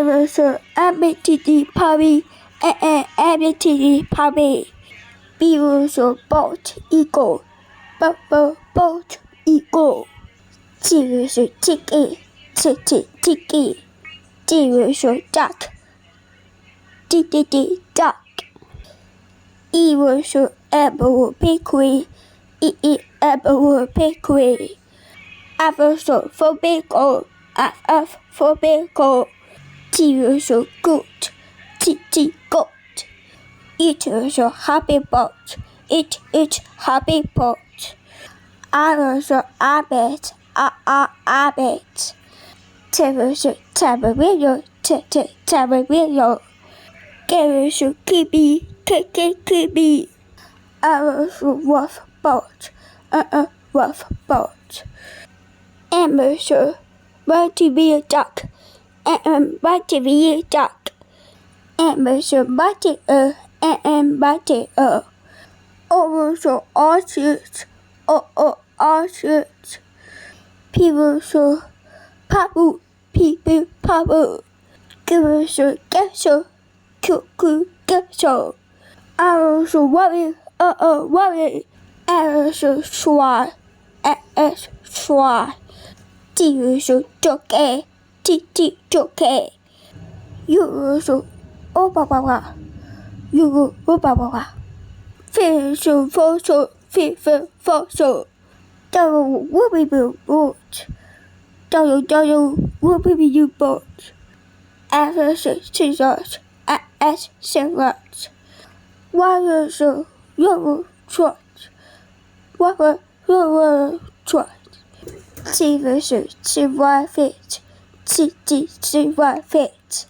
was a ABTD puppy, ABTD puppy. B was a boat eagle, boat eagle. T was a ticky, ticky. D was a duck, duck. E was a apple pigweed, apple pigweed. F was a fobico, F for bicycle. T was a goat, goat. It was a happy boat, it happy boat. I was a rabbit, rabbit. T was a tabberwheel, tabberwheel. K was a kibby, kibby. I was a rough boat, rough boat. M was a want to be a duck, want to be a duck. M was a butter, butter. O was a ostrich, ostrich. P was a pebble, pebble. Q was a castle, castle. I was a worry, worry. I was a swan, swan. T was a jockey, jockey. U was a you Fish a fossil, fossil. W will be boat. Will be you boat. S scissors, S scissors. Y was a yellow trot. Yellow trot. T was a silver fish, silver fish.